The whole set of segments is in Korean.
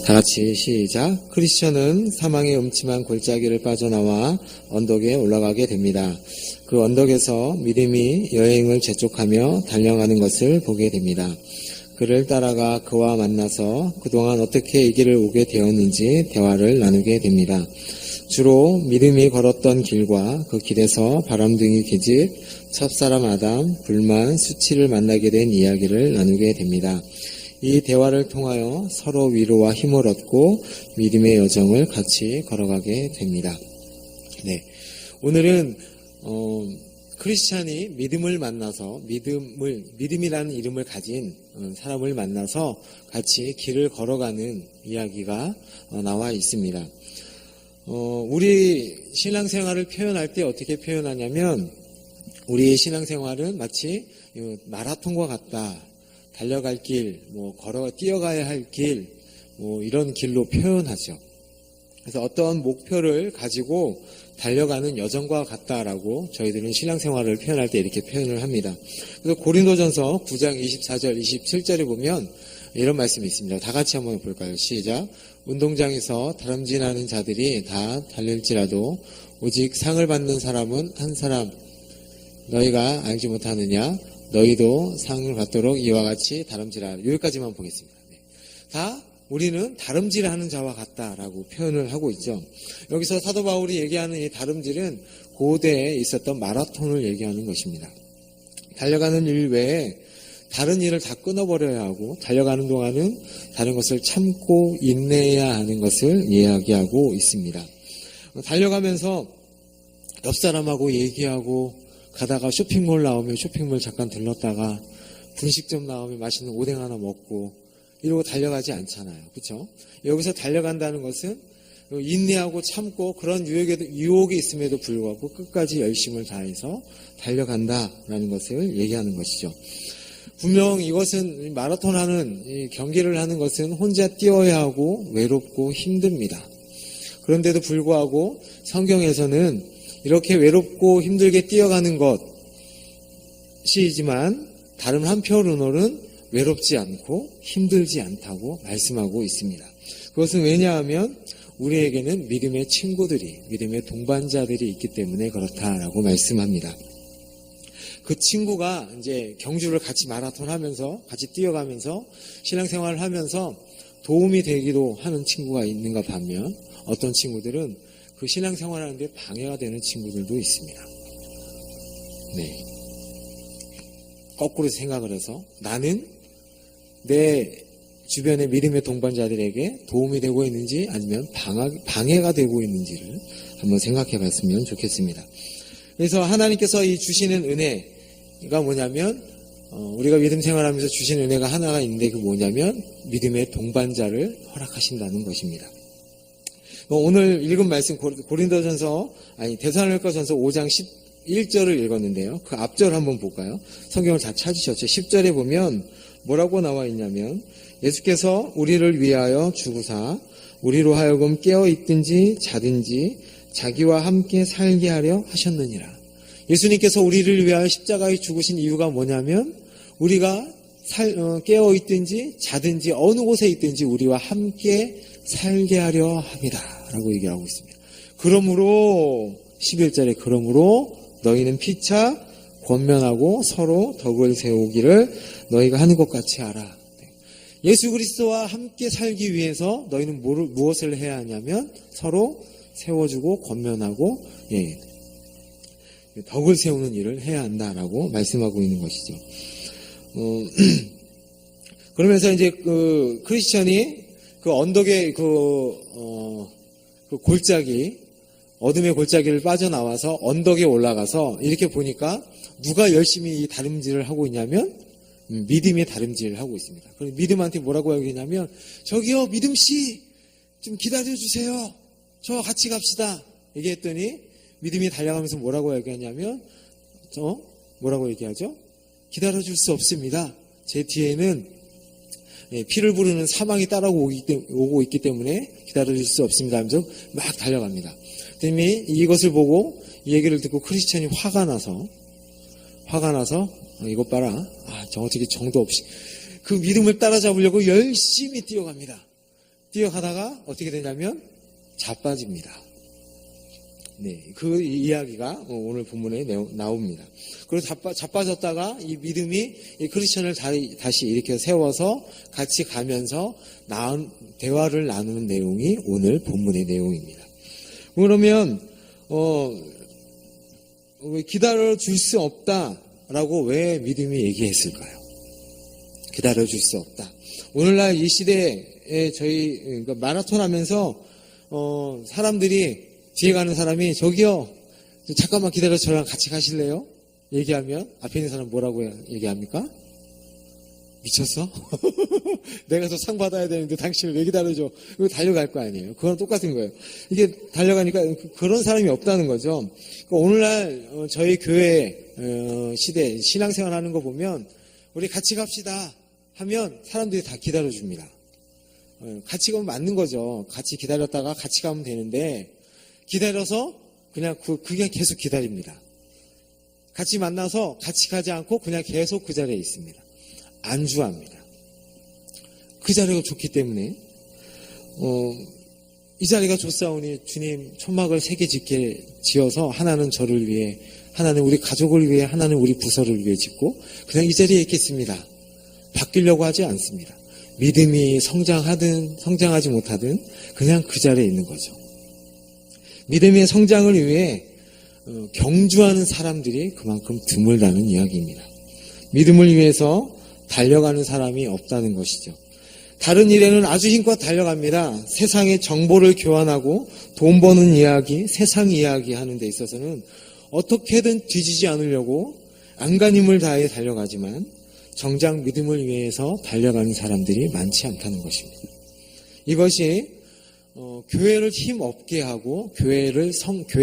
다 같이 시작. 크리스천은 사망의 음침한 골짜기를 빠져나와 언덕에 올라가게 됩니다. 그 언덕에서 믿음이 여행을 재촉하며 달려가는 것을 보게 됩니다. 그를 따라가 그와 만나서 그동안 어떻게 이 길을 오게 되었는지 대화를 나누게 됩니다. 주로 믿음이 걸었던 길과 그 길에서 바람둥이 계집, 첫사람 아담, 불만, 수치를 만나게 된 이야기를 나누게 됩니다. 이 대화를 통하여 서로 위로와 힘을 얻고 믿음의 여정을 같이 걸어가게 됩니다. 네, 오늘은 크리스찬이 믿음을 만나서 믿음이라는 이름을 가진 사람을 만나서 같이 길을 걸어가는 이야기가 나와 있습니다. 우리 신앙생활을 표현할 때 어떻게 표현하냐면 우리의 신앙생활은 마치 마라톤과 같다. 달려갈 길, 뛰어가야 할 길, 이런 길로 표현하죠. 그래서 어떤 목표를 가지고 달려가는 여정과 같다라고 저희들은 신앙생활을 표현할 때 이렇게 표현을 합니다. 그래서 고린도전서 9장 24절, 27절에 보면 이런 말씀이 있습니다. 다 같이 한번 볼까요? 시작. 운동장에서 다름질하는 자들이 다 달릴지라도 오직 상을 받는 사람은 한 사람. 너희가 알지 못하느냐? 너희도 상을 받도록 이와 같이 다름질하라. 여기까지만 보겠습니다. 다 우리는 다름질하는 자와 같다라고 표현을 하고 있죠. 여기서 사도 바울이 얘기하는 이 다름질은 고대에 있었던 마라톤을 얘기하는 것입니다. 달려가는 일 외에 다른 일을 다 끊어버려야 하고 달려가는 동안은 다른 것을 참고 인내해야 하는 것을 이야기하고 있습니다. 달려가면서 옆 사람하고 얘기하고 가다가 쇼핑몰 나오면 쇼핑몰 잠깐 들렀다가 분식점 나오면 맛있는 오뎅 하나 먹고 이러고 달려가지 않잖아요. 그렇죠? 여기서 달려간다는 것은 인내하고 참고 그런 유혹이 있음에도 불구하고 끝까지 열심을 다해서 달려간다라는 것을 얘기하는 것이죠. 분명 이것은 마라톤 하는 경기를 하는 것은 혼자 뛰어야 하고 외롭고 힘듭니다. 그런데도 불구하고 성경에서는 이렇게 외롭고 힘들게 뛰어가는 것이지만 다른 한편으로는 외롭지 않고 힘들지 않다고 말씀하고 있습니다. 그것은 왜냐하면 우리에게는 믿음의 친구들이, 믿음의 동반자들이 있기 때문에 그렇다라고 말씀합니다. 그 친구가 이제 경주를 같이 마라톤 하면서 같이 뛰어가면서 신앙생활을 하면서 도움이 되기도 하는 친구가 있는가 반면 어떤 친구들은 그 신앙생활 하는데 방해가 되는 친구들도 있습니다. 네. 거꾸로 생각을 해서 나는 내 주변의 믿음의 동반자들에게 도움이 되고 있는지 아니면 방해가 되고 있는지를 한번 생각해 봤으면 좋겠습니다. 그래서 하나님께서 이 주시는 은혜가 뭐냐면 우리가 믿음 생활하면서 주시는 은혜가 하나가 있는데 그 뭐냐면 믿음의 동반자를 허락하신다는 것입니다. 오늘 읽은 말씀 데살로니가전서 5장 11절을 읽었는데요. 그 앞절 한번 볼까요? 성경을 다 찾으셨죠. 10절에 보면 뭐라고 나와 있냐면 예수께서 우리를 위하여 죽으사 우리로 하여금 깨어있든지 자든지 자기와 함께 살게 하려 하셨느니라. 예수님께서 우리를 위하여 십자가에 죽으신 이유가 뭐냐면 우리가 깨어있든지 자든지 어느 곳에 있든지 우리와 함께 살게 하려 합니다. 라고 얘기하고 있습니다. 그러므로 11절에 그러므로 너희는 피차 권면하고 서로 덕을 세우기를 너희가 하는 것 같이 하라. 예수 그리스도와 함께 살기 위해서 너희는 무엇을 해야 하냐면 서로 세워주고 권면하고 덕을 세우는 일을 해야 한다라고 말씀하고 있는 것이죠. 그러면서 이제 그 크리스천이 그 언덕의 그 골짜기, 어둠의 골짜기를 빠져나와서 언덕에 올라가서 이렇게 보니까 누가 열심히 이 다름질을 하고 있냐면 믿음의 다름질을 하고 있습니다. 그럼 믿음한테 뭐라고 하겠냐면 저기요 믿음씨 좀 기다려주세요. 저 같이 갑시다. 얘기했더니 믿음이 달려가면서 뭐라고 얘기하냐면 뭐라고 얘기하죠? 기다려줄 수 없습니다. 제 뒤에는 피를 부르는 사망이 따라오고 있기 때문에 기다려줄 수 없습니다 하면서 막 달려갑니다. 그랬더니 이것을 보고 이 얘기를 듣고 크리스천이 화가 나서 이것 봐라. 저 어떻게 정도 없이 그 믿음을 따라잡으려고 열심히 뛰어갑니다. 뛰어가다가 어떻게 되냐면 자빠집니다. 네, 그 이야기가 오늘 본문에 나옵니다. 그리고 자빠졌다가 이 믿음이 이 크리스천을 다시 이렇게 세워서 같이 가면서 대화를 나누는 내용이 오늘 본문의 내용입니다. 그러면 기다려줄 수 없다라고 왜 믿음이 얘기했을까요? 기다려줄 수 없다. 오늘날 이 시대에 그러니까 마라톤 하면서 사람들이 뒤에 가는 사람이 저기요 잠깐만 기다려 저랑 같이 가실래요? 얘기하면 앞에 있는 사람 뭐라고 얘기합니까? 미쳤어? 내가 더 상 받아야 되는데 당신을 왜 기다려줘? 이거 달려갈 거 아니에요. 그건 똑같은 거예요. 이게 달려가니까 그런 사람이 없다는 거죠. 그러니까 오늘날 저희 교회 시대 신앙생활 하는 거 보면 우리 같이 갑시다 하면 사람들이 다 기다려줍니다. 같이 가면 맞는 거죠. 같이 기다렸다가 같이 가면 되는데 기다려서 그냥 계속 기다립니다. 같이 만나서 같이 가지 않고 그냥 계속 그 자리에 있습니다. 안주합니다. 그 자리가 좋기 때문에 이 자리가 좋사오니 주님 천막을 3개 짓게 지어서 하나는 저를 위해, 하나는 우리 가족을 위해, 하나는 우리 부서를 위해 짓고 그냥 이 자리에 있겠습니다. 바뀌려고 하지 않습니다. 믿음이 성장하든 성장하지 못하든 그냥 그 자리에 있는 거죠. 믿음의 성장을 위해 경주하는 사람들이 그만큼 드물다는 이야기입니다. 믿음을 위해서 달려가는 사람이 없다는 것이죠. 다른 일에는 아주 힘껏 달려갑니다. 세상의 정보를 교환하고 돈 버는 이야기, 세상 이야기 하는 데 있어서는 어떻게든 뒤지지 않으려고 안간힘을 다해 달려가지만 정작 믿음을 위해서 달려가는 사람들이 많지 않다는 것입니다. 이것이 교회를 힘없게 하고 교회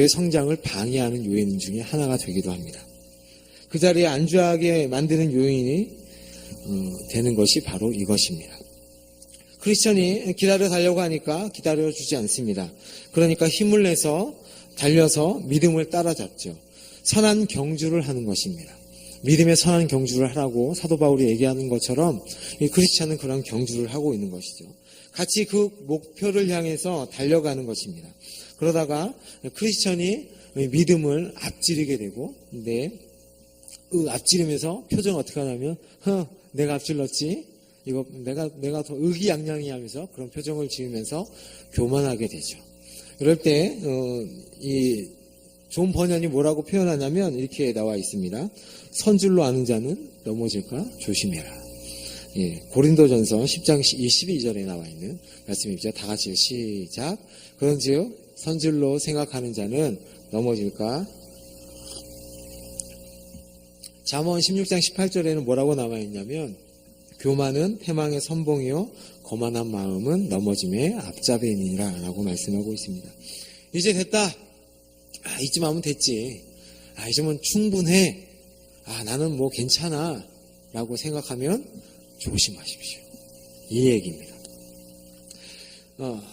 성장을 방해하는 요인 중에 하나가 되기도 합니다. 그 자리에 안주하게 만드는 요인이 되는 것이 바로 이것입니다. 크리스천이 기다려 달려고 하니까 기다려주지 않습니다. 그러니까 힘을 내서 달려서 믿음을 따라잡죠. 선한 경주를 하는 것입니다. 믿음의 선한 경주를 하라고 사도 바울이 얘기하는 것처럼 이 크리스천은 그런 경주를 하고 있는 것이죠. 같이 그 목표를 향해서 달려가는 것입니다. 그러다가 크리스천이 믿음을 앞지르게 되고, 근데 앞지르면서 표정 어떻게 하냐면, 내가 앞질렀지? 이거 내가 더 의기양양히 하면서 그런 표정을 지으면서 교만하게 되죠. 이럴 때, 이 존 번연이 뭐라고 표현하냐면 이렇게 나와 있습니다. 선줄로 아는 자는 넘어질까 조심해라. 예, 고린도전서 10장 12절에 나와 있는 말씀이죠. 다 같이 시작. 그런즉 선줄로 생각하는 자는 넘어질까. 잠언 16장 18절에는 뭐라고 나와 있냐면 교만은 패망의 선봉이요 거만한 마음은 넘어짐의 앞잡이니라 라고 말씀하고 있습니다. 이제 됐다. 이쯤 하면 됐지. 이쯤은 충분해. 나는 뭐 괜찮아 라고 생각하면 조심하십시오. 이 얘기입니다.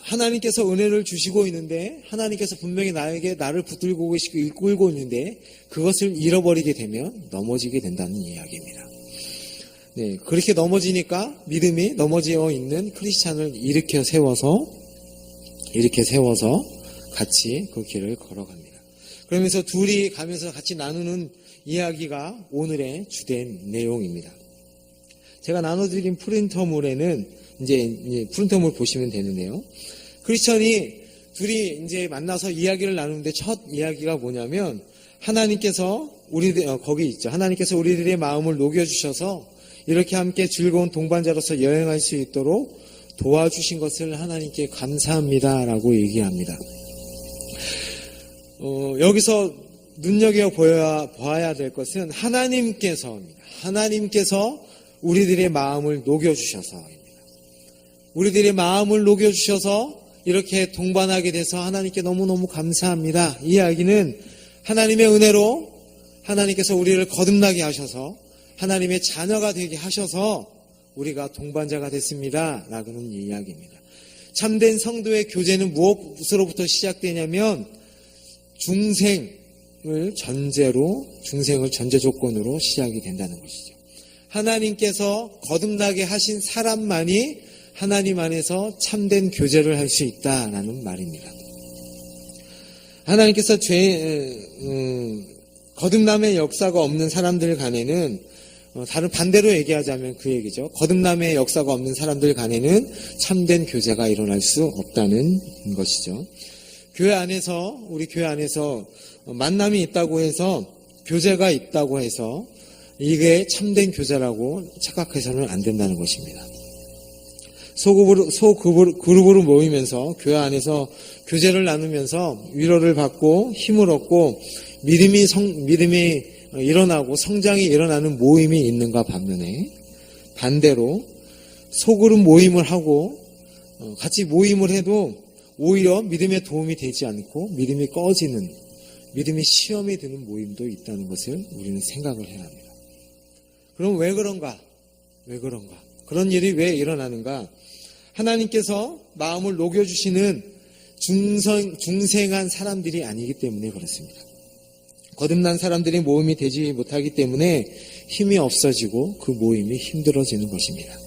하나님께서 은혜를 주시고 있는데 하나님께서 분명히 나를 붙들고 계시고 이끌고 있는데 그것을 잃어버리게 되면 넘어지게 된다는 이야기입니다. 네, 그렇게 넘어지니까 믿음이 넘어져 있는 크리스찬을 일으켜 세워서 같이 그 길을 걸어갑니다. 그러면서 둘이 가면서 같이 나누는 이야기가 오늘의 주된 내용입니다. 제가 나눠드린 프린터물에는 이제 프린터물 보시면 되는데요. 크리스천이 둘이 이제 만나서 이야기를 나누는데 첫 이야기가 뭐냐면 하나님께서 거기 있죠. 하나님께서 우리들의 마음을 녹여주셔서 이렇게 함께 즐거운 동반자로서 여행할 수 있도록 도와주신 것을 하나님께 감사합니다라고 얘기합니다. 여기서 눈여겨봐야 될 것은 하나님께서입니다. 하나님께서 우리들의 마음을 녹여주셔서입니다. 우리들의 마음을 녹여주셔서 이렇게 동반하게 돼서 하나님께 너무너무 감사합니다. 이 이야기는 하나님의 은혜로 하나님께서 우리를 거듭나게 하셔서 하나님의 자녀가 되게 하셔서 우리가 동반자가 됐습니다. 라는 이야기입니다. 참된 성도의 교제는 무엇으로부터 시작되냐면 중생을 전제 조건으로 시작이 된다는 것이죠. 하나님께서 거듭나게 하신 사람만이 하나님 안에서 참된 교제를 할 수 있다라는 말입니다. 하나님께서 거듭남의 역사가 없는 사람들 간에는, 다른 반대로 얘기하자면 그 얘기죠. 거듭남의 역사가 없는 사람들 간에는 참된 교제가 일어날 수 없다는 것이죠. 우리 교회 안에서 만남이 있다고 해서, 교제가 있다고 해서 이게 참된 교제라고 착각해서는 안 된다는 것입니다. 소그룹으로 모이면서 교회 안에서 교제를 나누면서 위로를 받고 힘을 얻고 믿음이 일어나고 성장이 일어나는 모임이 있는가 반대로 소그룹 모임을 하고 같이 모임을 해도 오히려 믿음에 도움이 되지 않고 믿음이 꺼지는, 믿음이 시험이 되는 모임도 있다는 것을 우리는 생각을 해야 합니다. 그럼 왜 그런가? 그런 일이 왜 일어나는가? 하나님께서 마음을 녹여주시는 중생한 사람들이 아니기 때문에 그렇습니다. 거듭난 사람들이 모임이 되지 못하기 때문에 힘이 없어지고 그 모임이 힘들어지는 것입니다.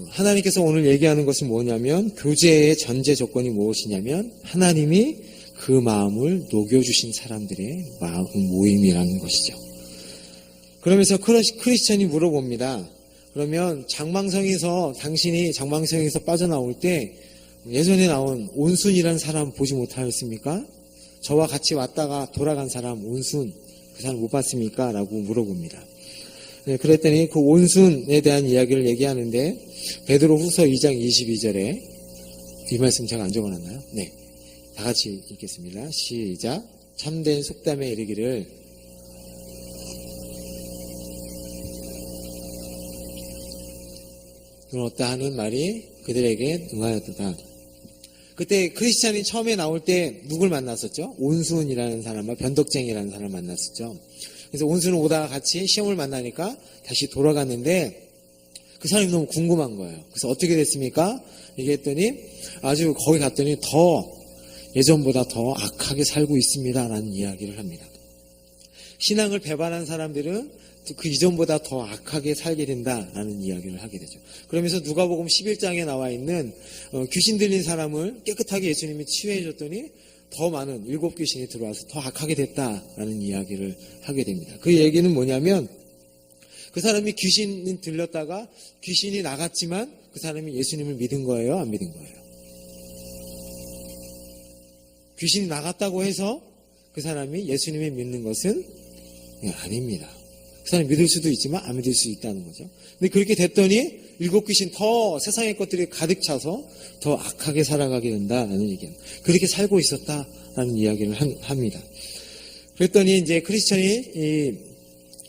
하나님께서 오늘 얘기하는 것은 뭐냐면, 교제의 전제 조건이 무엇이냐면 하나님이 그 마음을 녹여주신 사람들의 모임이라는 것이죠. 그러면서 크리스천이 물어봅니다. 그러면 당신이 장망성에서 빠져나올 때 예전에 나온 온순이라는 사람 보지 못하였습니까? 저와 같이 왔다가 돌아간 사람 온순, 그 사람 못 봤습니까? 라고 물어봅니다. 네, 그랬더니 그 온순에 대한 이야기를 얘기하는데, 베드로후서 2장 22절에, 이 말씀 제가 안 적어놨나요? 네, 다 같이 읽겠습니다. 시작. 참된 속담에 이르기를 들었다 하는 말이 그들에게 응하였다. 그때 크리스찬이 처음에 나올 때 누굴 만났었죠? 온순이라는 사람과 변덕쟁이라는 사람을 만났었죠. 그래서 온순은 오다가 같이 시험을 만나니까 다시 돌아갔는데 그 사람이 너무 궁금한 거예요. 그래서 어떻게 됐습니까? 얘기했더니 아주 거기 갔더니 예전보다 더 악하게 살고 있습니다 라는 이야기를 합니다. 신앙을 배반한 사람들은 그 이전보다 더 악하게 살게 된다라는 이야기를 하게 되죠. 그러면서 누가복음 11장에 나와 있는 귀신 들린 사람을 깨끗하게 예수님이 치유해 줬더니 더 많은 7귀신이 들어와서 더 악하게 됐다라는 이야기를 하게 됩니다. 그 얘기는 뭐냐면, 그 사람이 귀신이 들렸다가 귀신이 나갔지만 그 사람이 예수님을 믿은 거예요? 안 믿은 거예요? 귀신이 나갔다고 해서 그 사람이 예수님을 믿는 것은 아닙니다. 그 사람이 믿을 수도 있지만 안 믿을 수 있다는 거죠. 근데 그렇게 됐더니 7귀신 더 세상의 것들이 가득 차서 더 악하게 살아가게 된다라는 얘기입니다. 그렇게 살고 있었다라는 이야기를 합니다. 그랬더니 이제 크리스천이 이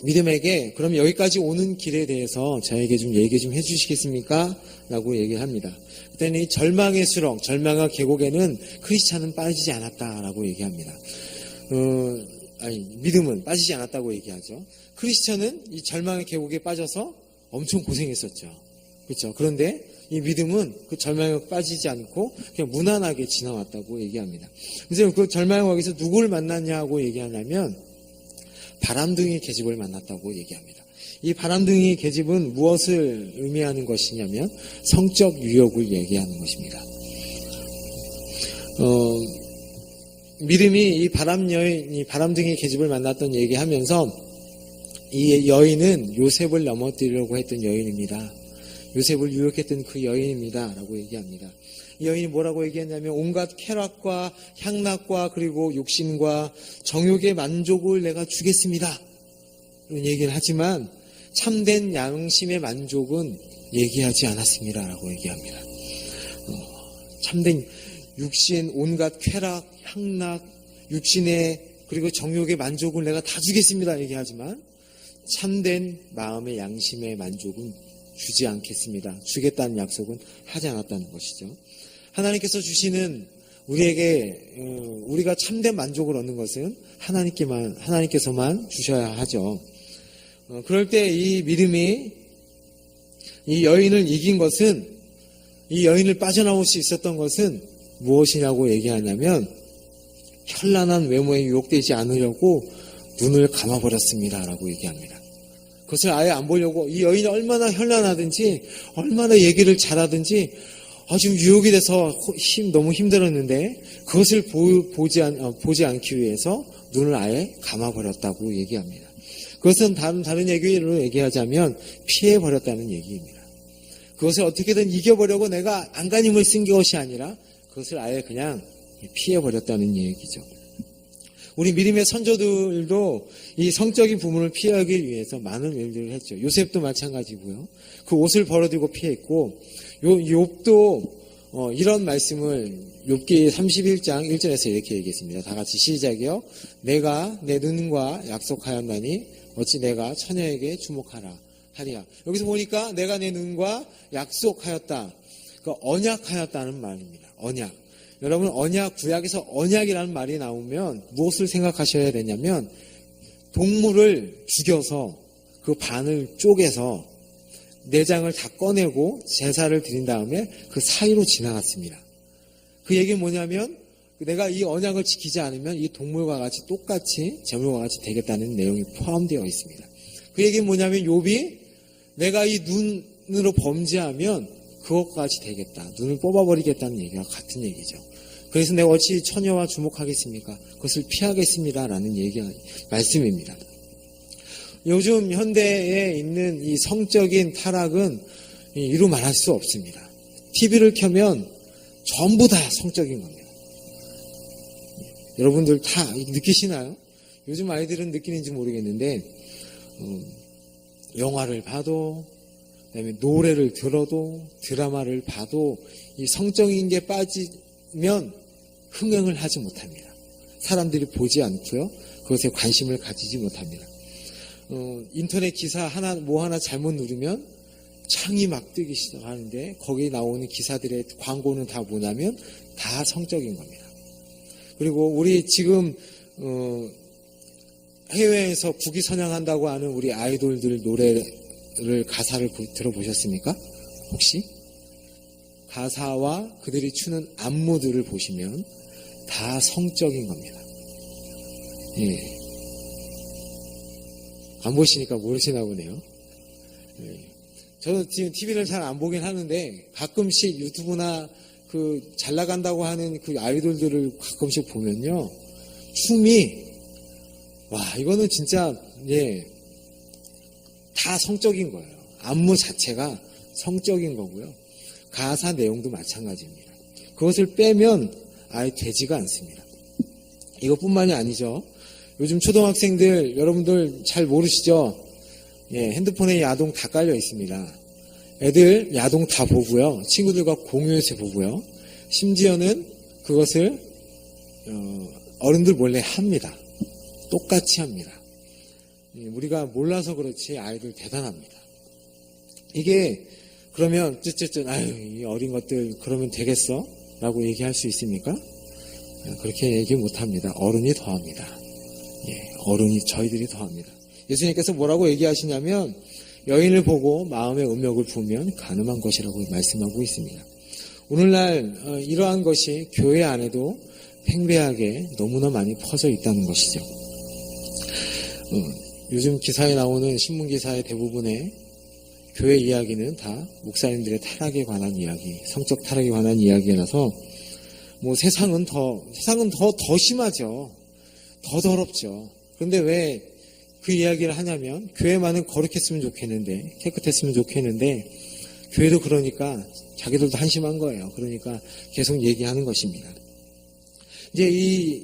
믿음에게 그럼 여기까지 오는 길에 대해서 저에게 좀 얘기 좀 해주시겠습니까? 라고 얘기를 합니다. 그랬더니 절망과 계곡에는 크리스천은 빠지지 않았다라고 얘기합니다. 믿음은 빠지지 않았다고 얘기하죠. 크리스천은 이 절망의 계곡에 빠져서 엄청 고생했었죠. 그렇죠. 그런데 이 믿음은 그 절망에 빠지지 않고 그냥 무난하게 지나왔다고 얘기합니다. 그래서 그 절망에서 누구를 만났냐고 얘기하냐면 바람둥이 계집을 만났다고 얘기합니다. 이 바람둥이 계집은 무엇을 의미하는 것이냐면 성적 유혹을 얘기하는 것입니다. 믿음이 이 바람둥이 계집을 만났던 얘기하면서 이 여인은 요셉을 넘어뜨리려고 했던 여인입니다. 요셉을 유혹했던 그 여인입니다. 라고 얘기합니다. 이 여인이 뭐라고 얘기했냐면 온갖 쾌락과 향락과 그리고 욕심과 정욕의 만족을 내가 주겠습니다. 이런 얘기를 하지만 참된 양심의 만족은 얘기하지 않았습니다. 라고 얘기합니다. 참된 육신, 온갖 쾌락, 향락, 육신의 그리고 정욕의 만족을 내가 다 주겠습니다. 얘기하지만 참된 마음의 양심의 만족은 주지 않겠습니다. 주겠다는 약속은 하지 않았다는 것이죠. 하나님께서 주시는 우리가 참된 만족을 얻는 것은 하나님께서만 주셔야 하죠. 그럴 때 이 믿음이 이 여인을 이긴 것은, 이 여인을 빠져나올 수 있었던 것은 무엇이냐고 얘기하냐면 현란한 외모에 유혹되지 않으려고 눈을 감아버렸습니다 라고 얘기합니다. 그것을 아예 안 보려고 이 여인이 얼마나 현란하든지 얼마나 얘기를 잘하든지 지금 유혹이 돼서 너무 힘들었는데 그것을 보지 않기 위해서 눈을 아예 감아버렸다고 얘기합니다. 그것은 다른 얘기로 얘기하자면 피해버렸다는 얘기입니다. 그것을 어떻게든 이겨보려고 내가 안간힘을 쓴 것이 아니라 그것을 아예 그냥 피해버렸다는 얘기죠. 우리 믿음의 선조들도 이 성적인 부분을 피하기 위해서 많은 일들을 했죠. 요셉도 마찬가지고요. 그 옷을 벌어들고 피했고 욥도 이런 말씀을 욥기 31장 1절에서 이렇게 얘기했습니다. 다 같이 시작이요. 내가 내 눈과 약속하였나니 어찌 내가 처녀에게 주목하라 하리야. 여기서 보니까 내가 내 눈과 약속하였다. 그러니까 언약하였다는 말입니다. 언약. 여러분 언약, 구약에서 언약이라는 말이 나오면 무엇을 생각하셔야 되냐면 동물을 죽여서 그 반을 쪼개서 내장을 다 꺼내고 제사를 드린 다음에 그 사이로 지나갔습니다. 그 얘기는 뭐냐면 내가 이 언약을 지키지 않으면 이 동물과 같이 똑같이 제물과 같이 되겠다는 내용이 포함되어 있습니다. 그 얘기는 뭐냐면 욥이 내가 이 눈으로 범죄하면 그것과 같이 되겠다. 눈을 뽑아버리겠다는 얘기와 같은 얘기죠. 그래서 내가 어찌 처녀와 주목하겠습니까? 그것을 피하겠습니다라는 말씀입니다. 요즘 현대에 있는 이 성적인 타락은 이루 말할 수 없습니다. TV를 켜면 전부 다 성적인 겁니다. 여러분들 다 느끼시나요? 요즘 아이들은 느끼는지 모르겠는데 영화를 봐도 그다음에 노래를 들어도 드라마를 봐도 이 성적인 게 빠지면 흥행을 하지 못합니다. 사람들이 보지 않고요. 그것에 관심을 가지지 못합니다. 인터넷 기사 하나 잘못 누르면 창이 막 뜨기 시작하는데 거기에 나오는 기사들의 광고는 다 뭐냐면 다 성적인 겁니다. 그리고 우리 지금 해외에서 국위선양한다고 하는 우리 아이돌들 노래를 가사를 들어보셨습니까? 혹시? 가사와 그들이 추는 안무들을 보시면 다 성적인 겁니다. 예. 안 보시니까 모르시나 보네요. 예. 저는 지금 TV를 잘 안 보긴 하는데 가끔씩 유튜브나 그 잘 나간다고 하는 그 아이돌들을 가끔씩 보면요. 춤이 이거는 진짜 다 성적인 거예요. 안무 자체가 성적인 거고요. 가사 내용도 마찬가지입니다. 그것을 빼면 아예 되지가 않습니다. 이것뿐만이 아니죠. 요즘 초등학생들 여러분들 잘 모르시죠? 핸드폰에 야동 다 깔려 있습니다. 애들 야동 다 보고요. 친구들과 공유해서 보고요. 심지어는 그것을 어른들 몰래 합니다. 똑같이 합니다. 우리가 몰라서 그렇지 아이들 대단합니다. 이게 그러면 이 어린 것들 그러면 되겠어? 라고 얘기할 수 있습니까? 그렇게 얘기 못합니다. 어른이 더합니다. 저희들이 더합니다. 예수님께서 뭐라고 얘기하시냐면 여인을 보고 마음의 음욕을 부으면 간음한 것이라고 말씀하고 있습니다. 오늘날 이러한 것이 교회 안에도 팽배하게 너무나 많이 퍼져 있다는 것이죠. 요즘 기사에 나오는 신문 기사의 대부분의 교회 이야기는 다 목사님들의 타락에 관한 이야기, 성적 타락에 관한 이야기라서 세상은 더 심하죠. 더 더럽죠. 그런데 왜 그 이야기를 하냐면 교회만은 거룩했으면 좋겠는데 깨끗했으면 좋겠는데 교회도 그러니까 자기들도 한심한 거예요. 그러니까 계속 얘기하는 것입니다. 이제 이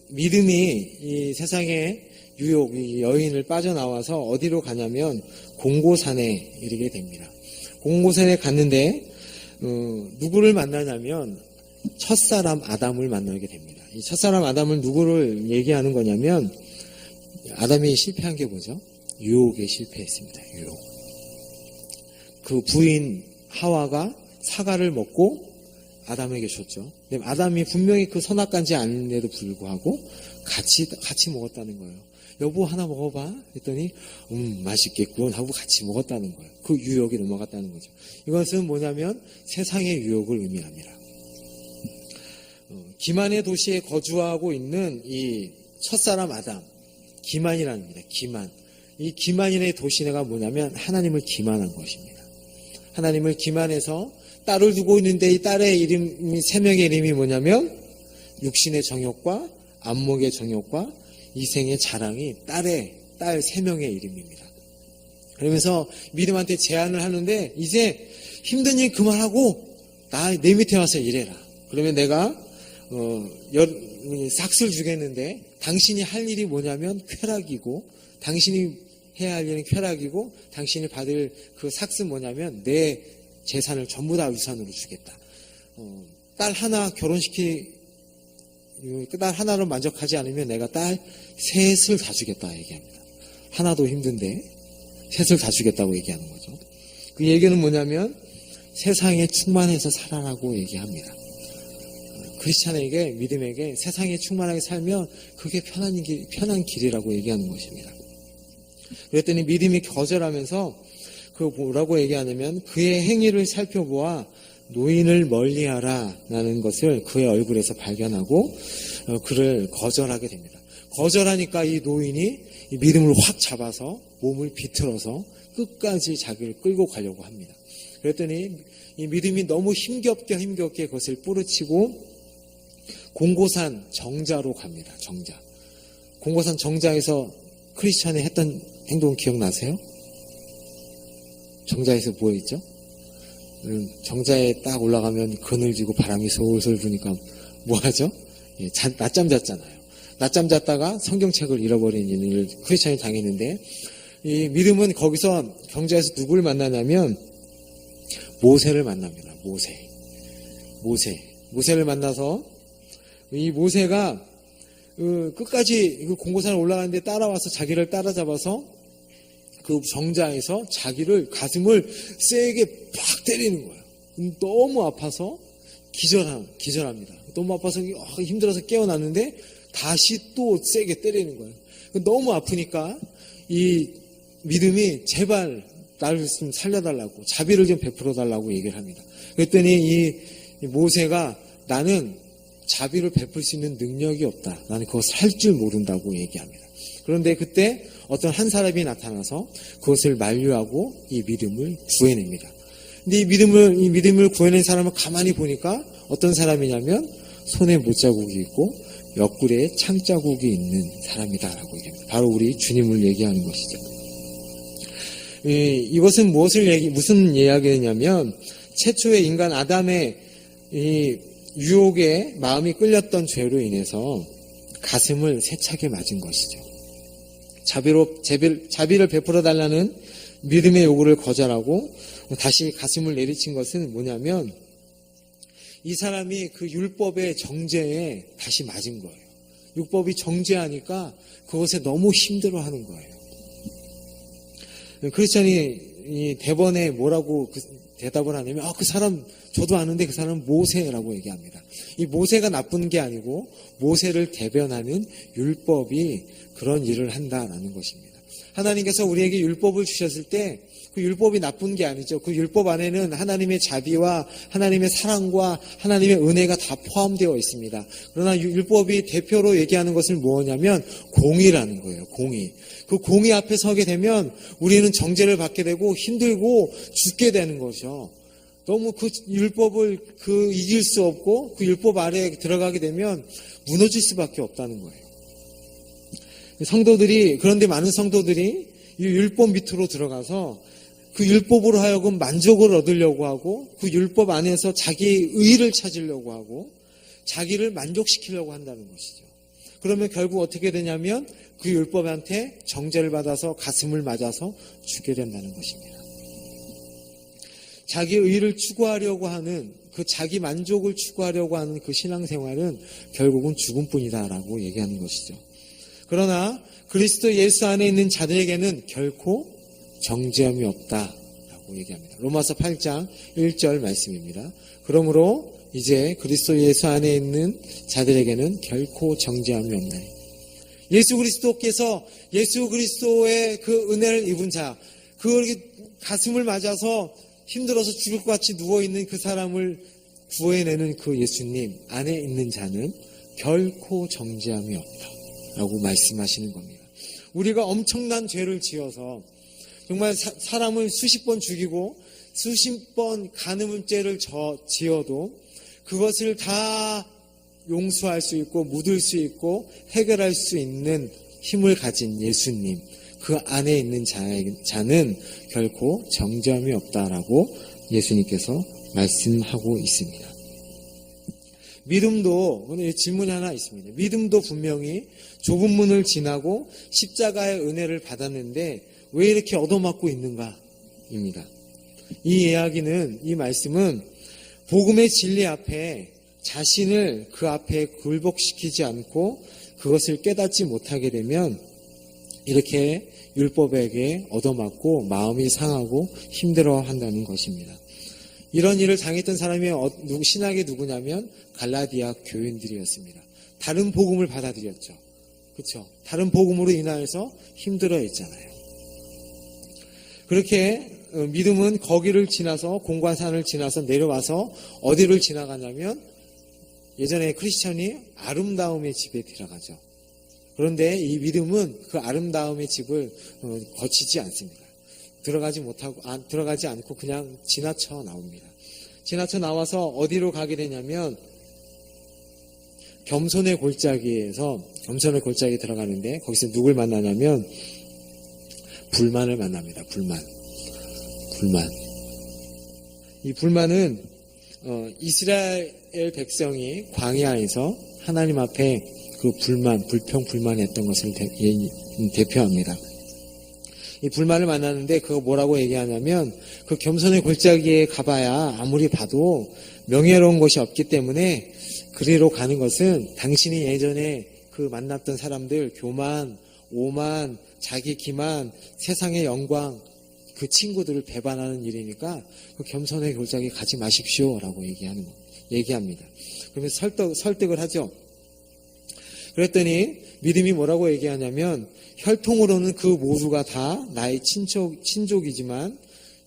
믿음이 이 세상의 유혹, 이 여인을 빠져나와서 어디로 가냐면 공고산에 이르게 됩니다. 공고산에 갔는데 누구를 만나냐면 첫사람 아담을 만나게 됩니다. 이 첫사람 아담을 누구를 얘기하는 거냐면 아담이 실패한 게 뭐죠? 유혹에 실패했습니다. 유혹. 그 부인 하와가 사과를 먹고 아담에게 줬죠. 근데 아담이 분명히 그 선악간지 아닌데도 불구하고 같이 먹었다는 거예요. 여보 하나 먹어봐 했더니 맛있겠군 하고 같이 먹었다는 거예요. 그 유혹이 넘어갔다는 거죠. 이것은 뭐냐면 세상의 유혹을 의미합니다. 기만의 도시에 거주하고 있는 이 첫사람 아담, 기만이라는 겁니다. 기만. 이 기만인의 도시내가 뭐냐면 하나님을 기만한 것입니다. 하나님을 기만해서 딸을 두고 있는데 이 딸의 이름이, 세 명의 이름이 뭐냐면 육신의 정욕과 안목의 정욕과 이생의 자랑이 딸 세 명의 이름입니다. 그러면서 믿음한테 제안을 하는데 이제 힘든 일 그만하고 내 밑에 와서 일해라. 그러면 내가 삭스를 주겠는데 당신이 할 일이 뭐냐면 쾌락이고 당신이 해야 할 일은 쾌락이고 당신이 받을 그 삭스는 뭐냐면 내 재산을 전부 다 유산으로 주겠다. 딸 하나 딸 하나로 만족하지 않으면 내가 딸 셋을 다 주겠다 얘기합니다. 하나도 힘든데 셋을 다 주겠다고 얘기하는 거죠. 그 얘기는 뭐냐면 세상에 충만해서 살아라고 얘기합니다. 크리스찬에게, 믿음에게 세상에 충만하게 살면 그게 편한 길이라고 얘기하는 것입니다. 그랬더니 믿음이 거절하면서 그 뭐라고 얘기하냐면 그의 행위를 살펴보아 노인을 멀리하라 라는 것을 그의 얼굴에서 발견하고 그를 거절하게 됩니다. 거절하니까 이 노인이 이 믿음을 확 잡아서 몸을 비틀어서 끝까지 자기를 끌고 가려고 합니다. 그랬더니 이 믿음이 너무 힘겹게 그것을 뿌리치고 공고산 정자로 갑니다. 정자. 공고산 정자에서 크리스찬이 했던 행동 기억나세요? 정자에서 뭐 했죠? 정자에 딱 올라가면 그늘지고 바람이 솔솔 부니까 뭐 하죠? 낮잠 잤잖아요. 낮잠 잤다가 성경책을 잃어버린 일을 크리스찬이 당했는데 이 믿음은 거기서 정자에서 누구를 만나냐면 모세를 만납니다. 모세를 만나서 이 모세가 끝까지 공고산에 올라가는데 따라와서 자기를 따라잡아서 그 정자에서 자기를 가슴을 세게 팍 때리는 거예요. 너무 아파서 기절합니다. 너무 아파서 힘들어서 깨어났는데 다시 또 세게 때리는 거예요. 너무 아프니까 이 믿음이 제발 나를 좀 살려달라고 자비를 좀 베풀어달라고 얘기를 합니다. 그랬더니 이 모세가 나는 자비를 베풀 수 있는 능력이 없다. 나는 그것을 할 줄 모른다고 얘기합니다. 그런데 그때 어떤 한 사람이 나타나서 그것을 만류하고 이 믿음을 구해냅니다. 근데 이 믿음을 구해낸 사람을 가만히 보니까 어떤 사람이냐면 손에 못자국이 있고 옆구리에 창자국이 있는 사람이다라고 얘기합니다. 바로 우리 주님을 얘기하는 것이죠. 이것은 무슨 이야기냐면 최초의 인간 아담의 이 유혹에 마음이 끌렸던 죄로 인해서 가슴을 세차게 맞은 것이죠. 자비를 베풀어 달라는 믿음의 요구를 거절하고 다시 가슴을 내리친 것은 뭐냐면 이 사람이 그 율법의 정죄에 다시 맞은 거예요. 율법이 정죄하니까 그것에 너무 힘들어하는 거예요. 크리스찬이 이 대번에 뭐라고 대답을 하냐면 그 사람 저도 아는데 그 사람은 모세라고 얘기합니다. 이 모세가 나쁜 게 아니고 모세를 대변하는 율법이 그런 일을 한다라는 것입니다. 하나님께서 우리에게 율법을 주셨을 때 그 율법이 나쁜 게 아니죠. 그 율법 안에는 하나님의 자비와 하나님의 사랑과 하나님의 은혜가 다 포함되어 있습니다. 그러나 율법이 대표로 얘기하는 것은 뭐냐면 공의라는 거예요. 공의. 그 공의 앞에 서게 되면 우리는 정죄를 받게 되고 힘들고 죽게 되는 것이죠. 너무 그 율법을 이길 수 없고 그 율법 아래에 들어가게 되면 무너질 수밖에 없다는 거예요. 그런데 많은 성도들이 이 율법 밑으로 들어가서 그 율법으로 하여금 만족을 얻으려고 하고 그 율법 안에서 자기의 의의를 찾으려고 하고 자기를 만족시키려고 한다는 것이죠. 그러면 결국 어떻게 되냐면 그 율법한테 정죄를 받아서 가슴을 맞아서 죽게 된다는 것입니다. 자기의 의의를 추구하려고 하는 그 자기 만족을 추구하려고 하는 그 신앙생활은 결국은 죽음뿐이다라고 얘기하는 것이죠. 그러나 그리스도 예수 안에 있는 자들에게는 결코 정죄함이 없다라고 얘기합니다. 로마서 8장 1절 말씀입니다. 그러므로 이제 그리스도 예수 안에 있는 자들에게는 결코 정죄함이 없나니 예수 그리스도께서 예수 그리스도의 그 은혜를 입은 자, 그 가슴을 맞아서 힘들어서 죽을 것 같이 누워있는 그 사람을 구해내는 그 예수님 안에 있는 자는 결코 정죄함이 없다라고 말씀하시는 겁니다. 우리가 엄청난 죄를 지어서 정말 사람을 수십 번 죽이고 수십 번 간음죄를 지어도 그것을 다 용서할 수 있고 묻을 수 있고 해결할 수 있는 힘을 가진 예수님, 그 안에 있는 자는 결코 정죄함이 없다라고 예수님께서 말씀하고 있습니다. 믿음도, 오늘 질문이 하나 있습니다. 믿음도 분명히 좁은 문을 지나고 십자가의 은혜를 받았는데 왜 이렇게 얻어맞고 있는가입니다. 이 이야기는, 이 말씀은 복음의 진리 앞에 자신을 그 앞에 굴복시키지 않고 그것을 깨닫지 못하게 되면 이렇게 율법에게 얻어맞고 마음이 상하고 힘들어한다는 것입니다. 이런 일을 당했던 사람이 신학이 누구냐면 갈라디아 교인들이었습니다. 다른 복음을 받아들였죠. 그렇죠? 다른 복음으로 인하여서 힘들어했잖아요. 그렇게 믿음은 거기를 지나서 공관산을 지나서 내려와서 어디를 지나가냐면 예전에 크리스천이 아름다움의 집에 들어가죠. 그런데 이 믿음은 그 아름다움의 집을 거치지 않습니다. 들어가지 않고 그냥 지나쳐 나옵니다. 지나쳐 나와서 어디로 가게 되냐면 겸손의 골짜기에서 겸손의 골짜기 들어가는데 거기서 누굴 만나냐면 불만을 만납니다. 불만. 이 불만은 이스라엘 백성이 광야에서 하나님 앞에 그 불평불만했던 것을 대표합니다. 이 불만을 만나는데 그거 뭐라고 얘기하냐면 그 겸손의 골짜기에 가봐야 아무리 봐도 명예로운 것이 없기 때문에 그리로 가는 것은 당신이 예전에 그 만났던 사람들 교만, 오만, 자기 기만, 세상의 영광 그 친구들을 배반하는 일이니까 그 겸손의 골짜기 가지 마십시오라고 얘기합니다. 그러면서 설득을 하죠. 그랬더니 믿음이 뭐라고 얘기하냐면 혈통으로는 그 모두가 다 나의 친족이지만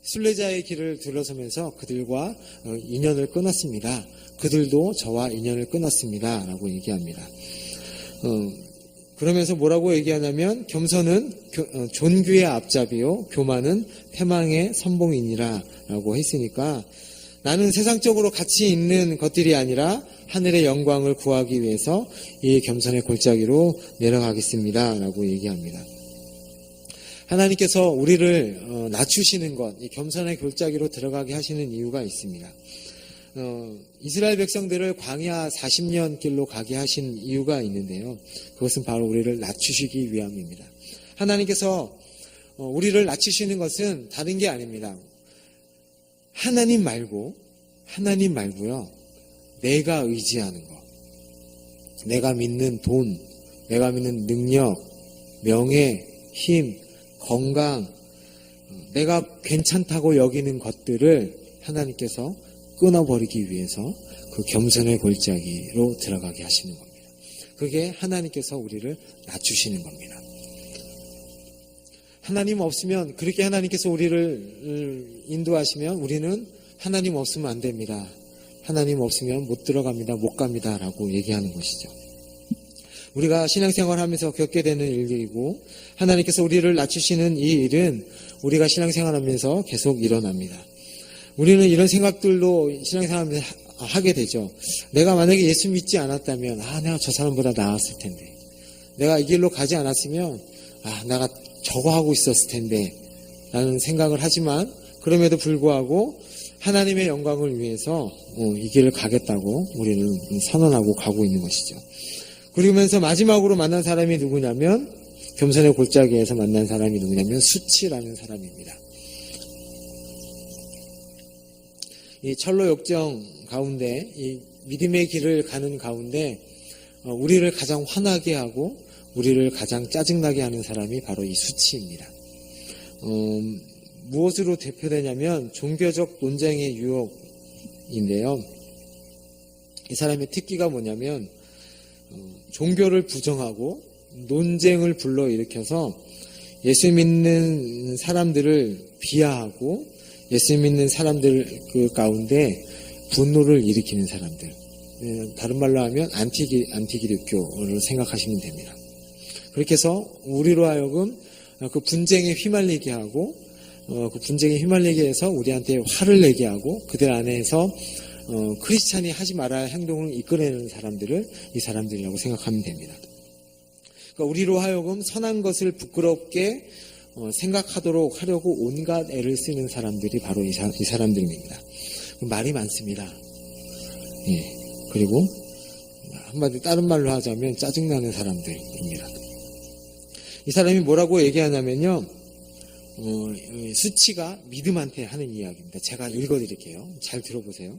순례자의 길을 들어서면서 그들과 인연을 끊었습니다. 그들도 저와 인연을 끊었습니다. 라고 얘기합니다. 그러면서 뭐라고 얘기하냐면 겸손은 존귀의 앞잡이요 교만은 패망의 선봉이니라 라고 했으니까 나는 세상적으로 가치 있는 것들이 아니라 하늘의 영광을 구하기 위해서 이 겸손의 골짜기로 내려가겠습니다. 라고 얘기합니다. 하나님께서 우리를 낮추시는 것, 이 겸손의 골짜기로 들어가게 하시는 이유가 있습니다. 이스라엘 백성들을 광야 40년 길로 가게 하신 이유가 있는데요. 그것은 바로 우리를 낮추시기 위함입니다. 하나님께서 우리를 낮추시는 것은 다른 게 아닙니다. 하나님 말고요. 내가 의지하는 것, 내가 믿는 돈, 내가 믿는 능력, 명예, 힘, 건강, 내가 괜찮다고 여기는 것들을 하나님께서 끊어버리기 위해서 그 겸손의 골짜기로 들어가게 하시는 겁니다. 그게 하나님께서 우리를 낮추시는 겁니다. 하나님 없으면, 그렇게 하나님께서 우리를 인도하시면 우리는 하나님 없으면 안 됩니다. 하나님 없으면 못 들어갑니다. 못 갑니다. 라고 얘기하는 것이죠. 우리가 신앙생활 하면서 겪게 되는 일들이고 하나님께서 우리를 낮추시는 이 일은 우리가 신앙생활 하면서 계속 일어납니다. 우리는 이런 생각들로 신앙생활을 하게 되죠. 내가 만약에 예수 믿지 않았다면 내가 저 사람보다 나았을 텐데, 내가 이 길로 가지 않았으면 내가 저거 하고 있었을 텐데 라는 생각을 하지만 그럼에도 불구하고 하나님의 영광을 위해서 이 길을 가겠다고 우리는 선언하고 가고 있는 것이죠. 그러면서 마지막으로 만난 사람이 누구냐면 겸손의 골짜기에서 만난 사람이 누구냐면 수치라는 사람입니다. 이 철로 역정 가운데 이 믿음의 길을 가는 가운데 우리를 가장 화나게 하고 우리를 가장 짜증나게 하는 사람이 바로 이 수치입니다. 무엇으로 대표되냐면 종교적 논쟁의 유혹인데요. 이 사람의 특기가 뭐냐면 종교를 부정하고 논쟁을 불러일으켜서 예수 믿는 사람들을 비하하고 예수 믿는 사람들 그 가운데 분노를 일으키는 사람들, 다른 말로 하면 안티기독교를 생각하시면 됩니다. 그렇게 해서 우리로 하여금 그 분쟁에 휘말리게 하고 그 분쟁에 휘말리게 해서 우리한테 화를 내게 하고 그들 안에서 크리스찬이 하지 말아야 할 행동을 이끌어내는 사람들을 이 사람들이라고 생각하면 됩니다. 그러니까 우리로 하여금 선한 것을 부끄럽게 생각하도록 하려고 온갖 애를 쓰는 사람들이 바로 이 사람들입니다. 말이 많습니다. 예. 그리고 한마디 다른 말로 하자면 짜증나는 사람들입니다. 이 사람이 뭐라고 얘기하냐면요. 수치가 믿음한테 하는 이야기입니다. 제가 읽어드릴게요. 잘 들어보세요.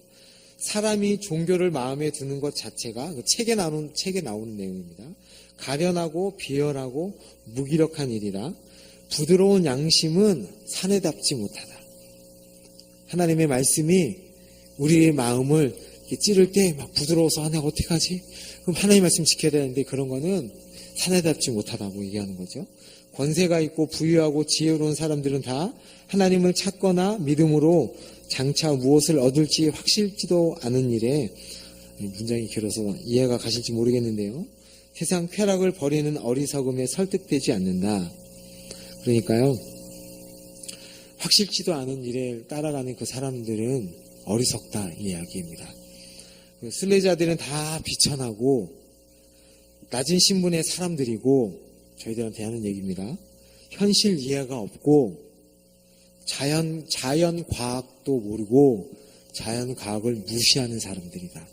사람이 종교를 마음에 두는 것 자체가 책에 나오는 내용입니다. 가련하고 비열하고 무기력한 일이라 부드러운 양심은 사내답지 못하다. 하나님의 말씀이 우리의 마음을 찌를 때 막 부드러워서 내가 어떡하지? 그럼 하나님의 말씀 지켜야 되는데 그런 거는 사내답지 못하다고 얘기하는 거죠. 권세가 있고 부유하고 지혜로운 사람들은 다 하나님을 찾거나 믿음으로 장차 무엇을 얻을지 확실지도 않은 일에, 문장이 길어서 이해가 가실지 모르겠는데요. 세상 쾌락을 버리는 어리석음에 설득되지 않는다. 그러니까요, 확실지도 않은 일에 따라가는 그 사람들은 어리석다 이 이야기입니다. 그 순례자들은 다 비천하고 낮은 신분의 사람들이고 저희들한테 하는 얘기입니다. 현실 이해가 없고 자연 과학도 모르고 자연 과학을 무시하는 사람들이다.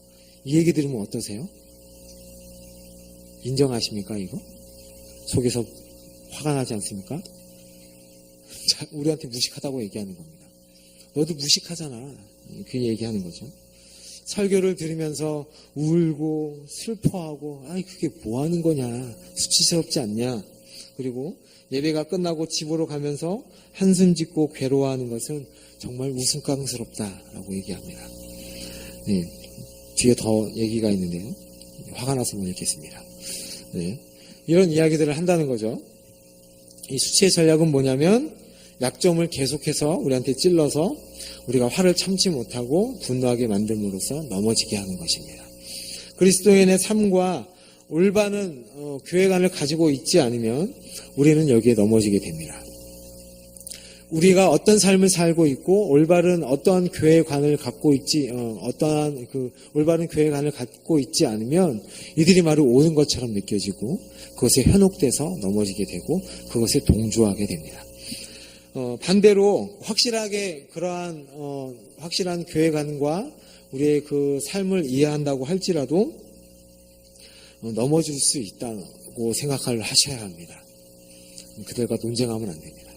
이 얘기 들으면 어떠세요? 인정하십니까 이거? 속에서 화가 나지 않습니까? 우리한테 무식하다고 얘기하는 겁니다. 너도 무식하잖아. 그 얘기하는 거죠. 설교를 들으면서 울고 슬퍼하고 아이 그게 뭐 하는 거냐, 수치스럽지 않냐. 그리고 예배가 끝나고 집으로 가면서 한숨 짓고 괴로워하는 것은 정말 웃음깡스럽다라고 얘기합니다. 네, 뒤에 더 얘기가 있는데요. 화가 나서 못 읽겠습니다. 네, 이런 이야기들을 한다는 거죠. 이 수치의 전략은 뭐냐면 약점을 계속해서 우리한테 찔러서 우리가 화를 참지 못하고 분노하게 만듦으로써 넘어지게 하는 것입니다. 그리스도인의 삶과 올바른 교회관을 가지고 있지 않으면 우리는 여기에 넘어지게 됩니다. 우리가 어떤 삶을 살고 있고 올바른 어떠한 교회관을 갖고 있지 어떠한 그 올바른 교회관을 갖고 있지 않으면 이들이 말이 옳은 것처럼 느껴지고 그것에 현혹돼서 넘어지게 되고 그것에 동조하게 됩니다. 반대로 확실하게 그러한 확실한 교회관과 우리의 그 삶을 이해한다고 할지라도 넘어질 수 있다고 생각을 하셔야 합니다. 그들과 논쟁하면 안 됩니다.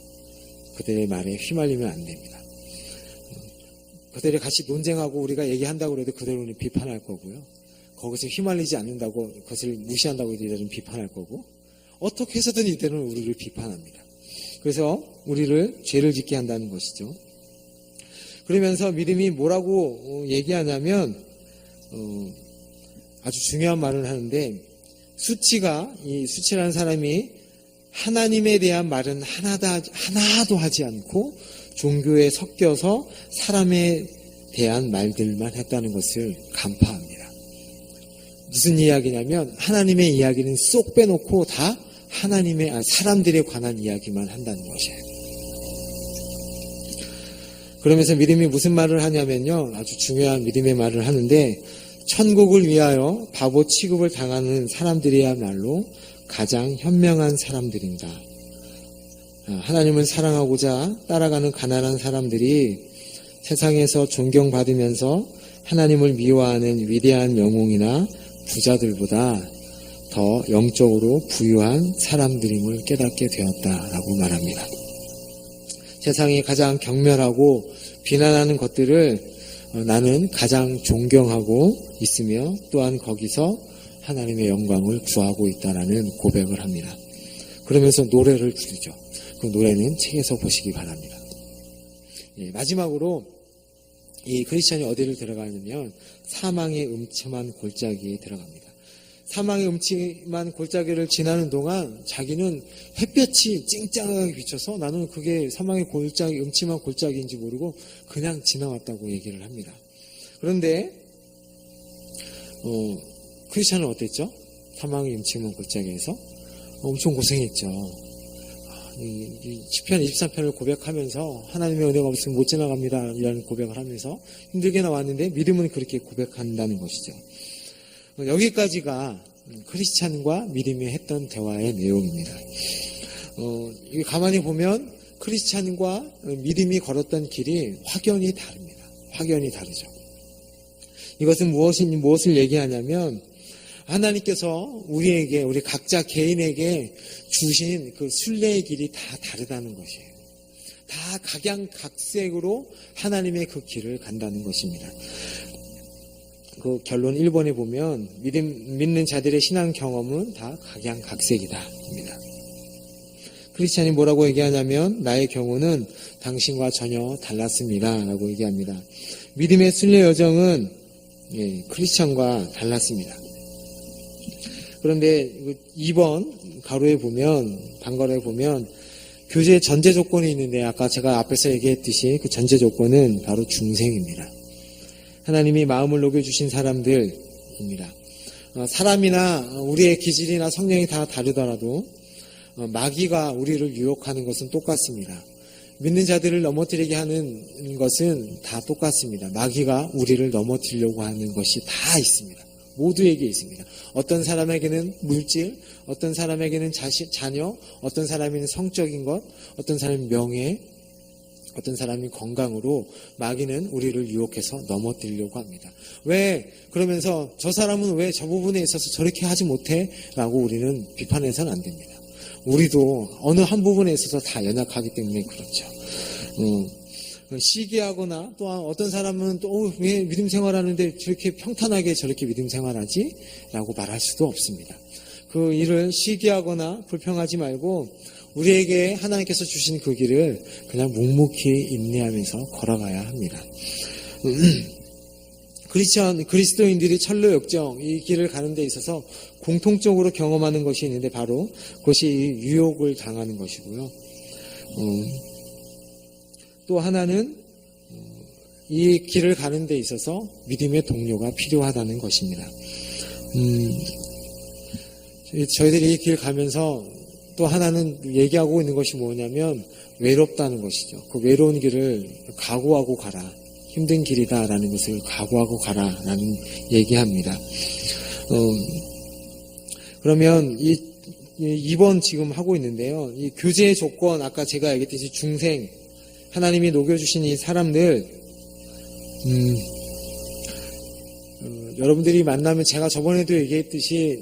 그들의 말에 휘말리면 안 됩니다. 그들이 같이 논쟁하고 우리가 얘기한다고 해도 그들은 비판할 거고요. 거기서 휘말리지 않는다고 그것을 무시한다고 이들은 비판할 거고 어떻게 해서든 이들은 우리를 비판합니다. 그래서 우리를 죄를 짓게 한다는 것이죠. 그러면서 믿음이 뭐라고 얘기하냐면 아주 중요한 말을 하는데 이 수치라는 사람이 하나님에 대한 말은 하나도 하지 않고 종교에 섞여서 사람에 대한 말들만 했다는 것을 간파합니다. 무슨 이야기냐면 하나님의 이야기는 쏙 빼놓고 다 사람들에 관한 이야기만 한다는 것이에요. 그러면서 믿음이 무슨 말을 하냐면요. 아주 중요한 믿음의 말을 하는데 천국을 위하여 바보 취급을 당하는 사람들이야말로 가장 현명한 사람들입니다. 하나님을 사랑하고자 따라가는 가난한 사람들이 세상에서 존경받으면서 하나님을 미워하는 위대한 영웅이나 부자들보다 더 영적으로 부유한 사람들임을 깨닫게 되었다라고 말합니다. 세상이 가장 경멸하고 비난하는 것들을 나는 가장 존경하고 있으며 또한 거기서 하나님의 영광을 구하고 있다라는 고백을 합니다. 그러면서 노래를 부르죠. 그 노래는 책에서 보시기 바랍니다. 마지막으로 이 크리스천이 어디를 들어가냐면 사망의 음침한 골짜기에 들어갑니다. 사망의 음침한 골짜기를 지나는 동안 자기는 햇볕이 쨍쨍하게 비쳐서 나는 그게 사망의 골짜기, 음침한 골짜기인지 모르고 그냥 지나왔다고 얘기를 합니다. 그런데 크리스천은 어땠죠? 사망의 음침한 골짜기에서 엄청 고생했죠. 이 시편 23편을 고백하면서 하나님의 은혜가 없으면 못 지나갑니다 이라는 고백을 하면서 힘들게 나왔는데 믿음은 그렇게 고백한다는 것이죠. 여기까지가 크리스찬과 믿음이 했던 대화의 내용입니다. 가만히 보면 크리스찬과 믿음이 걸었던 길이 확연히 다릅니다. 확연히 다르죠. 이것은 무엇을 얘기하냐면 하나님께서 우리에게, 우리 각자 개인에게 주신 그 순례의 길이 다 다르다는 것이에요. 다 각양각색으로 하나님의 그 길을 간다는 것입니다. 그 결론 1번에 보면 믿는 자들의 신앙 경험은 다 각양각색이다. 크리스찬이 뭐라고 얘기하냐면 나의 경우는 당신과 전혀 달랐습니다 라고 얘기합니다. 믿음의 순례 여정은 크리스찬과 달랐습니다. 그런데 2번 가로에 보면, 반가로에 보면 교제의 전제 조건이 있는데 아까 제가 앞에서 얘기했듯이 그 전제 조건은 바로 중생입니다. 하나님이 마음을 녹여주신 사람들입니다. 사람이나 우리의 기질이나 성향이 다 다르더라도 마귀가 우리를 유혹하는 것은 똑같습니다. 믿는 자들을 넘어뜨리게 하는 것은 다 똑같습니다. 마귀가 우리를 넘어뜨리려고 하는 것이 다 있습니다. 모두에게 있습니다. 어떤 사람에게는 물질, 어떤 사람에게는 자녀, 어떤 사람에게는 성적인 것, 어떤 사람은 명예, 어떤 사람이 건강으로 마귀는 우리를 유혹해서 넘어뜨리려고 합니다. 왜? 그러면서 저 사람은 왜 저 부분에 있어서 저렇게 하지 못해? 라고 우리는 비판해서는 안 됩니다. 우리도 어느 한 부분에 있어서 다 연약하기 때문에 그렇죠. 시기하거나 또 어떤 사람은 또 왜 믿음 생활하는데 저렇게 평탄하게 저렇게 믿음 생활하지? 라고 말할 수도 없습니다. 그 일을 시기하거나 불평하지 말고 우리에게 하나님께서 주신 그 길을 그냥 묵묵히 인내하면서 걸어가야 합니다. 그리스도인들이 철로 역정 이 길을 가는 데 있어서 공통적으로 경험하는 것이 있는데 바로 그것이 유혹을 당하는 것이고요. 또 하나는 이 길을 가는 데 있어서 믿음의 동료가 필요하다는 것입니다. 저희들이 이 길 가면서 또 하나는 얘기하고 있는 것이 뭐냐면 외롭다는 것이죠. 그 외로운 길을 각오하고 가라. 힘든 길이다라는 것을 각오하고 가라라는 얘기합니다. 그러면 2번 지금 하고 있는데요. 이 교제의 조건 아까 제가 얘기했듯이 중생 하나님이 녹여주신 이 사람들 여러분들이 만나면 제가 저번에도 얘기했듯이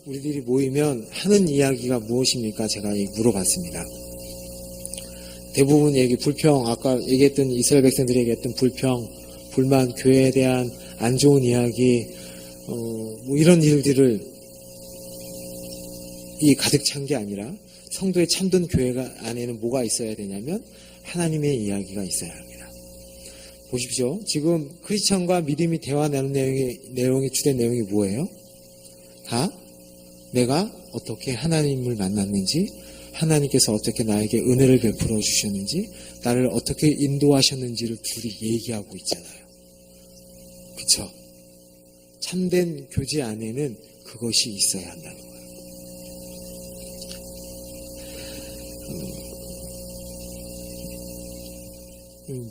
우리들이 모이면 하는 이야기가 무엇입니까? 제가 물어봤습니다. 대부분 불평, 아까 얘기했던 이스라엘 백성들이 얘기했던 불평, 불만, 교회에 대한 안 좋은 이야기, 이런 일들을 가득 찬 게 아니라 성도의 참된 교회가 안에는 뭐가 있어야 되냐면 하나님의 이야기가 있어야 합니다. 보십시오. 지금 크리스천과 믿음이 대화 나눈 내용의 주된 내용이 뭐예요? 다 내가 어떻게 하나님을 만났는지, 하나님께서 어떻게 나에게 은혜를 베풀어 주셨는지, 나를 어떻게 인도하셨는지를 둘이 얘기하고 있잖아요. 그쵸? 참된 교제 안에는 그것이 있어야 한다는 거예요.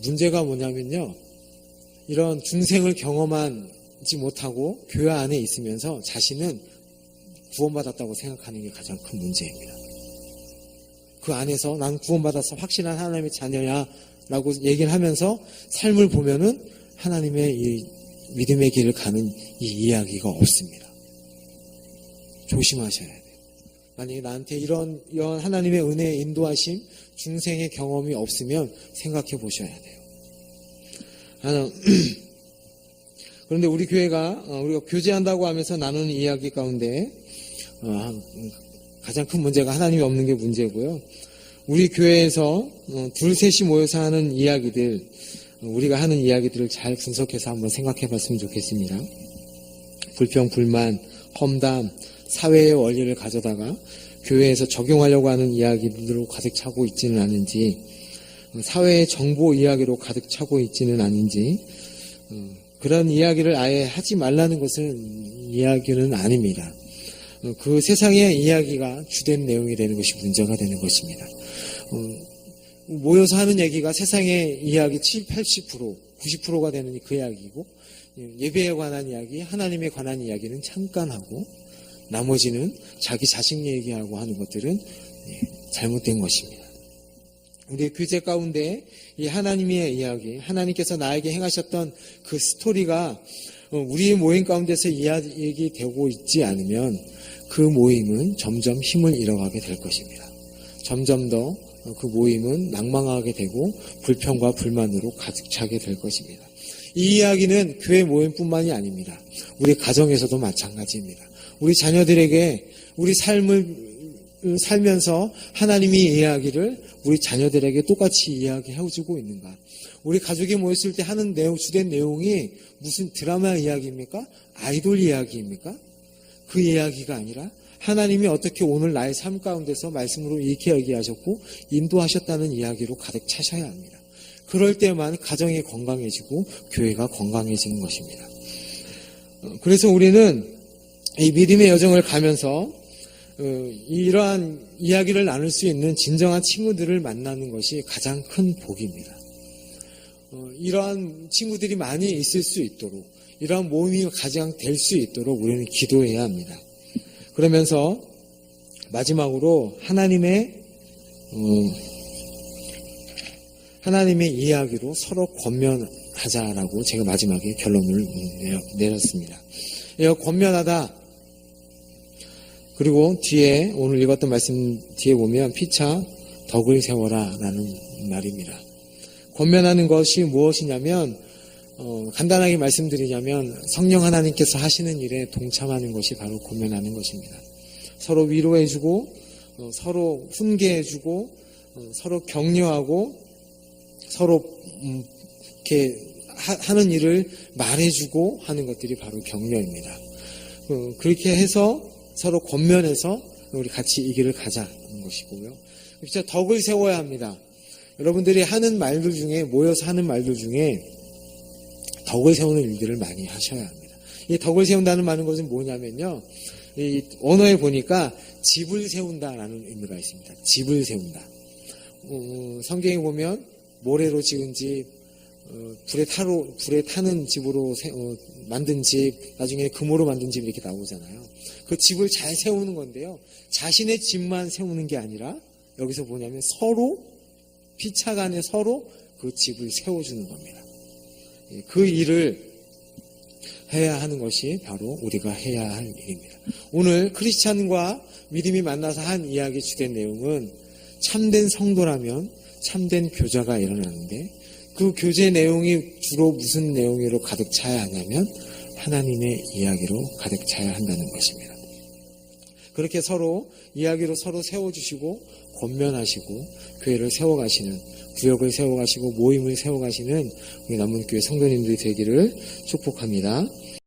문제가 뭐냐면요. 이런 중생을 경험하지 못하고 교회 안에 있으면서 자신은 구원받았다고 생각하는 게 가장 큰 문제입니다. 그 안에서 난 구원받아서 확실한 하나님의 자녀야 라고 얘기를 하면서 삶을 보면은 하나님의 이 믿음의 길을 가는 이 이야기가 없습니다. 조심하셔야 돼요. 만약에 나한테 이런 하나님의 은혜의 인도하심, 중생의 경험이 없으면 생각해 보셔야 돼요. 그런데 우리 교회가 우리가 교제한다고 하면서 나누는 이야기 가운데 가장 큰 문제가 하나님이 없는 게 문제고요. 우리 교회에서 둘 셋이 모여서 하는 이야기들, 우리가 하는 이야기들을 잘 분석해서 한번 생각해 봤으면 좋겠습니다. 불평, 불만, 험담, 사회의 원리를 가져다가 교회에서 적용하려고 하는 이야기들로 가득 차고 있지는 않은지, 사회의 정보 이야기로 가득 차고 있지는 않은지, 그런 이야기를 아예 하지 말라는 것은 이야기는 아닙니다. 그 세상의 이야기가 주된 내용이 되는 것이 문제가 되는 것입니다. 모여서 하는 얘기가 세상의 이야기 80%, 90%가 되는 그 이야기고, 예배에 관한 이야기, 하나님에 관한 이야기는 잠깐 하고, 나머지는 자기 자식 얘기하고 하는 것들은 잘못된 것입니다. 우리의 교제 가운데 이 하나님의 이야기, 하나님께서 나에게 행하셨던 그 스토리가 우리의 모임 가운데서 이야기되고 있지 않으면 그 모임은 점점 힘을 잃어가게 될 것입니다. 점점 더 그 모임은 낭망하게 되고 불평과 불만으로 가득 차게 될 것입니다. 이 이야기는 교회 모임뿐만이 아닙니다. 우리 가정에서도 마찬가지입니다. 우리 자녀들에게 우리 삶을 살면서 하나님의 이야기를 우리 자녀들에게 똑같이 이야기해주고 있는가? 우리 가족이 모였을 때 하는 주된 내용이 무슨 드라마 이야기입니까? 아이돌 이야기입니까? 그 이야기가 아니라 하나님이 어떻게 오늘 나의 삶 가운데서 말씀으로 이렇게 얘기하셨고 인도하셨다는 이야기로 가득 차셔야 합니다. 그럴 때만 가정이 건강해지고 교회가 건강해지는 것입니다. 그래서 우리는 이 믿음의 여정을 가면서 이러한 이야기를 나눌 수 있는 진정한 친구들을 만나는 것이 가장 큰 복입니다. 이러한 친구들이 많이 있을 수 있도록, 이러한 모임이 가장 될 수 있도록 우리는 기도해야 합니다. 그러면서 마지막으로 하나님의 이야기로 서로 권면하자라고 제가 마지막에 결론을 내렸습니다. 권면하다. 그리고 뒤에 오늘 읽었던 말씀 뒤에 보면 피차 덕을 세워라 라는 말입니다. 권면하는 것이 무엇이냐면 간단하게 말씀드리자면 성령 하나님께서 하시는 일에 동참하는 것이 바로 권면하는 것입니다. 서로 위로해주고 서로 훈계해주고 서로 격려하고 서로 이렇게 하는 일을 말해주고 하는 것들이 바로 격려입니다. 그렇게 해서 서로 권면해서 우리 같이 이 길을 가자는 것이고요. 진짜 덕을 세워야 합니다. 여러분들이 하는 말들 중에 모여서 하는 말들 중에 덕을 세우는 일들을 많이 하셔야 합니다. 이 덕을 세운다는 말은 것은 뭐냐면요. 이 언어에 보니까 집을 세운다라는 의미가 있습니다. 집을 세운다. 성경에 보면 모래로 지은 집, 불에 타는 집으로 만든 집, 나중에 금으로 만든 집 이렇게 나오잖아요. 그 집을 잘 세우는 건데요. 자신의 집만 세우는 게 아니라 여기서 뭐냐면 서로 피차간에 서로 그 집을 세워주는 겁니다. 그 일을 해야 하는 것이 바로 우리가 해야 할 일입니다. 오늘 크리스찬과 믿음이 만나서 한 이야기 주된 내용은 참된 성도라면 참된 교제가 일어나는데 그 교제 내용이 주로 무슨 내용으로 가득 차야 하냐면 하나님의 이야기로 가득 차야 한다는 것입니다. 그렇게 서로 이야기로 서로 세워주시고 권면하시고 교회를 세워가시는, 구역을 세워가시고 모임을 세워가시는 우리 남문교회 성도님들이 되기를 축복합니다.